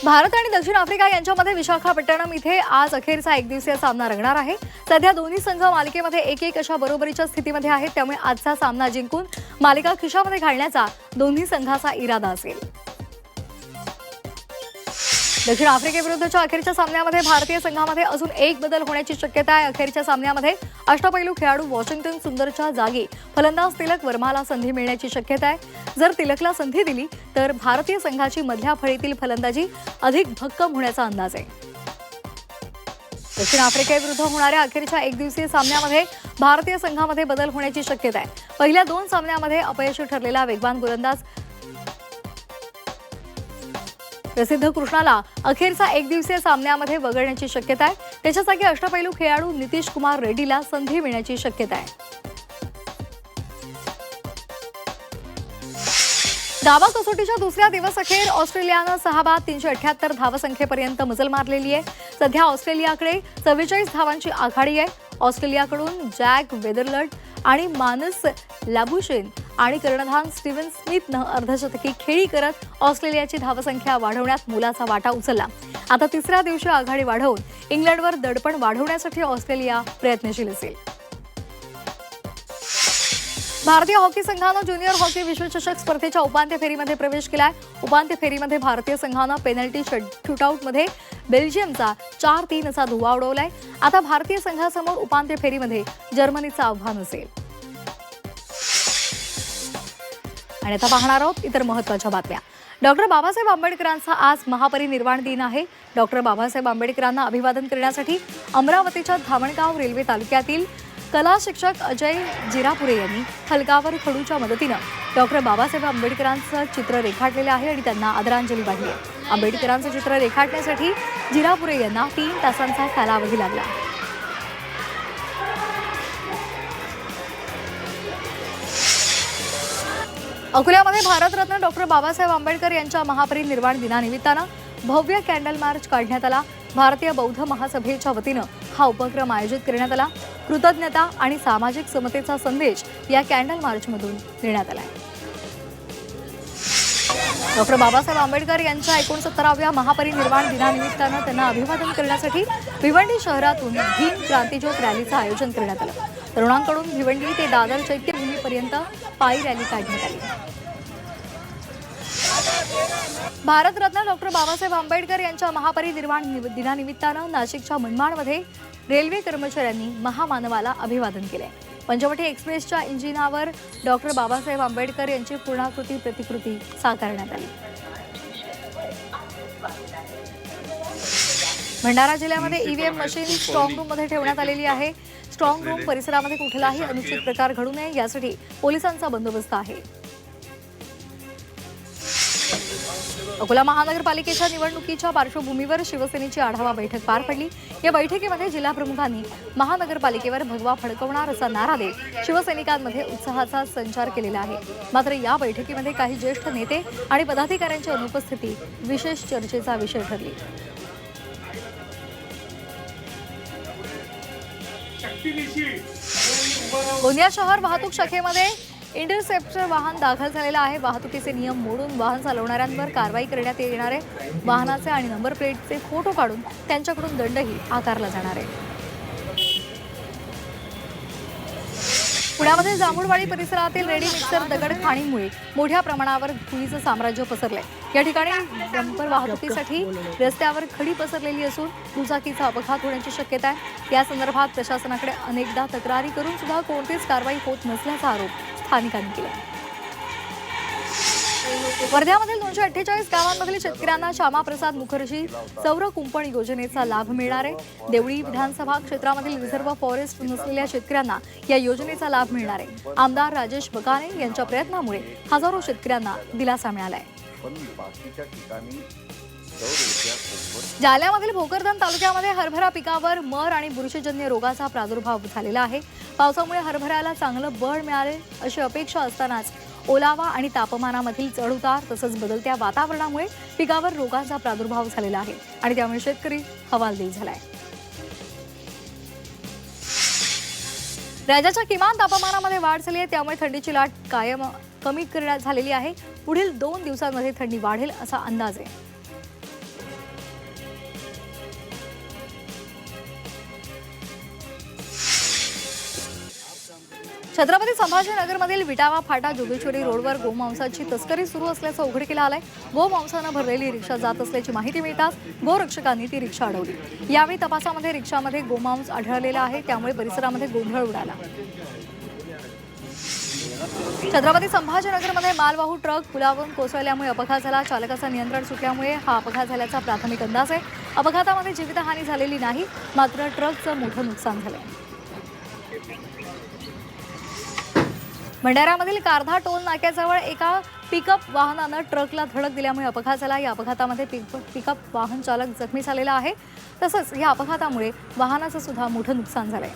भारत आणि दक्षिण आफ्रिका यांच्यामध्ये विशाखापट्टणम इथे आज अखेरचा एकदिवसीय सामना रंगणार आहे। सध्या दोन्ही संघ मालिकेमध्ये 1-1 अशा बरोबरीच्या स्थितीमध्ये आहेत, त्यामुळे आजचा सामना जिंकून मालिका खिशामध्ये घालण्याचा दोन्ही संघाचा इरादा असेल। दक्षिण आफ्रिकेविरुद्धच्या अखेरच्या सामन्यामध्ये भारतीय संघामध्ये अजून एक बदल होण्याची शक्यता आहे। अखेरच्या सामन्यामध्ये अष्टपैलू खेळाडू वॉशिंग्टन सुंदरच्या जागी फलंदाज तिलक वर्माला संधी मिळण्याची शक्यता आहे। जर तिलकला संधी दिली तर भारतीय संघाची मधल्या फळीतील फलंदाजी अधिक भक्कम होण्याचा अंदाज आहे। दक्षिण आफ्रिकेविरुद्ध होणाऱ्या अखेरच्या एकदिवसीय सामन्यामध्ये भारतीय संघामध्ये बदल होण्याची शक्यता आहे। पहिल्या 2 सामन्यांमध्ये अपयशी ठरलेला वेगवान गोलंदाज प्रसिद्ध कृष्णाला अखेरचा एकदिवसीय सामन्यामध्ये वगळण्याची शक्यता आहे। त्याच्या जागी अष्टपैलू खेळाडू नितीश कुमार रेड्डीला संधी मिळण्याची शक्यता आहे। डावा कसोटीच्या दुसऱ्या दिवसअखेर ऑस्ट्रेलियानं 6 बाद 378 धावसंख्येपर्यंत मजल मारलेली आहे। सध्या ऑस्ट्रेलियाकडे 44 धावांची आघाडी आहे। ऑस्ट्रेलियाकडून जॅक वेदरलँड आणि मानस लॅबुशेन आणि कर्णधार स्टीव्हन स्मिथनं अर्धशतकी खेळी करत ऑस्ट्रेलियाची धावसंख्या वाढवण्यात मोलाचा वाटा उचलला। आता तिसऱ्या दिवशी आघाडी वाढवून इंग्लंडवर दडपण वाढवण्यासाठी ऑस्ट्रेलिया प्रयत्नशील असेल। भारतीय हॉकी संघानं ज्युनियर हॉकी विश्वचषक स्पर्धेच्या उपांत्य फेरीमध्ये प्रवेश केलाय। उपांत्य फेरीमध्ये भारतीय संघानं पेनल्टी शूटआउटमध्ये बेल्जियमचा 4-3 असा धुव्वा उडवलाय। आता भारतीय संघासमोर उपांत्य फेरीमध्ये जर्मनीचं आव्हान असेल। आणि आता पाहणार आहोत इतर महत्त्वाच्या बातम्या। डॉक्टर बाबासाहेब आंबेडकरांचा आज महापरिनिर्वाण दिन आहे। डॉक्टर बाबासाहेब आंबेडकरांना अभिवादन करण्यासाठी अमरावतीच्या धामणगाव रेल्वे तालुक्यातील कला शिक्षक अजय जिरापुरे यांनी हलकावर खडूच्या मदतीनं डॉक्टर बाबासाहेब आंबेडकरांचं चित्र रेखाटलेलं आहे आणि त्यांना आदरांजली वाहिली आहे। आंबेडकरांचं चित्र रेखाटण्यासाठी जिरापुरे यांना 3 तासांचा कालावधी लागला। अकोल्यामध्ये भारतरत्न डॉक्टर बाबासाहेब आंबेडकर यांच्या महापरिनिर्वाण दिनानिमित्तानं भव्य कॅन्डल मार्च काढण्यात आला। भारतीय बौद्ध महासभेच्या वतीनं हा उपक्रम आयोजित करण्यात आला। कृतज्ञता आणि सामाजिक समतेचा संदेश या कॅन्डल मार्चमधून देण्यात आला। डॉक्टर बाबासाहेब आंबेडकर यांच्या 69व्या महापरिनिर्वाण दिनानिमित्तानं त्यांना अभिवादन करण्यासाठी भिवंडी शहरातून भीम क्रांतिज्योत रॅलीचं आयोजन करण्यात आलं। तरुणांकडून भिवंडी ते दादर चैत्यभूमीपर्यंत पायी रॅली काढण्यात आली। भारतरत्न डॉक्टर बाबासाहेब आंबेडकर यांच्या महापरिनिर्वाण दिनानिमित्तानं नाशिकच्या मनमाडमध्ये रेल्वे कर्मचाऱ्यांनी महामानवाला अभिवादन केले। पंचवटी एक्सप्रेसच्या इंजिनावर डॉक्टर बाबासाहेब आंबेडकर यांची पूर्णाकृती प्रतिकृती साकारण्यात आली। भंडारा जिल्ह्यामध्ये ईव्हीएम मशीन स्ट्रॉंग रूममध्ये ठेवण्यात आलेली आहे। स्ट्रॉंग रूम परिसरामध्ये कुठलाही अनुचित प्रकार घडू नये यासाठी पोलिसांचा बंदोबस्त आहे। अकोला महानगरपालिकेच्या निवडणुकीच्या पार्श्वभूमीवर शिवसेनेची आढावा बैठक पार पडली। या बैठकीमध्ये जिल्हाप्रमुखांनी महानगरपालिकेवर भगवा फडकवणार असा नारा देत शिवसैनिकांमध्ये उत्साहाचा संचार केलेला आहे। मात्र या बैठकीमध्ये काही ज्येष्ठ नेते आणि पदाधिकाऱ्यांची अनुपस्थिती विशेष चर्चेचा विषय ठरली। गोंदिया शहर वाहतूक शाखेमध्ये इंटरसेप्टर वाहन दाखल झालेलं आहे। वाहतुकीचे नियम मोडून वाहन चालवणाऱ्यांवर कारवाई करण्यात येणार आहे। वाहनाचे आणि नंबर प्लेटचे फोटो काढून त्यांच्याकडून दंडही आकारला जाणार आहे। पुण्यामध्ये जांभूळवाडी परिसरातील रेडी मिक्सर दगड खाणीमुळे मोठ्या प्रमाणावर धुळीचं साम्राज्य पसरलंय। या ठिकाणी डंपर वाहतुकीसाठी रस्त्यावर खडी पसरलेली असून दुचाकीचा अपघात होण्याची शक्यता आहे। या संदर्भात प्रशासनाकडे अनेकदा तक्रारी करून सुद्धा कोणतीच कारवाई होत नसल्याचा आरोप स्थानिकांनी केला। वर्ध्यामधील 248 गावांमधील शेतकऱ्यांना श्यामाप्रसाद मुखर्जी सौर कुंपण योजनेचा लाभ मिळणार आहे। देवळी विधानसभा क्षेत्रामधील रिझर्व्ह फॉरेस्ट नसलेल्या शेतकऱ्यांना या योजनेचा लाभ मिळणार आहे। आमदार राजेश बकाने यांच्या प्रयत्नामुळे हजारो शेतकऱ्यांना दिलासा मिळाला आहे। जालन्यामधील भोकरदन तालुक्यामध्ये हरभरा पिकावर मर आणि बुरशीजन्य रोगाचा प्रादुर्भाव झालेला आहे। पावसामुळे हरभऱ्याला चांगलं बळ मिळाले अशी अपेक्षा असतानाच ओलावा आणि तापमानामधील चढउतार तसंच बदलत्या वातावरणामुळे पिकावर रोगाचा प्रादुर्भाव झालेला आहे आणि त्यामुळे शेतकरी हवालदिल झालाय। राज्याच्या किमान तापमानामध्ये वाढ झाली आहे, त्यामुळे थंडीची लाट कायम कमी करण्यात झालेली आहे। पुढील 2 दिवसांमध्ये थंडी वाढेल असा अंदाज आहे। छत्रपती संभाजीनगरमधील विटावा फाटा जोगेश्वरी रोडवर गोमांसाची तस्करी सुरू असल्याचं उघडकीला आलंय. गोमांसानं भरलेली रिक्षा जात असल्याची माहिती मिळताच गोरक्षकांनी ती रिक्षा अडवली. यावेळी तपासामध्ये रिक्षामध्ये गोमांस आढळलेला आहे, त्यामुळे परिसरामध्ये गोंधळ उडाला. छत्रपती संभाजीनगरमध्ये मालवाहू ट्रक पुलावरून कोसळल्यामुळे अपघात झाला. चालकाचं नियंत्रण सुटल्यामुळे हा अपघात झाल्याचा प्राथमिक अंदाज आहे. अपघातामध्ये जीवितहानी झालेली नाही, मात्र ट्रकचं मोठं नुकसान झालंय. भंडाऱ्यामधील कारधा टोल नाक्याजवळ एका पिकअप वाहनानं ट्रकला धडक दिल्यामुळे अपघात झाला. या अपघातामध्ये पिकअप वाहन चालक जखमी झालेला आहे. तसंच या अपघातामुळे वाहनाचं सुद्धा मोठं नुकसान झालंय.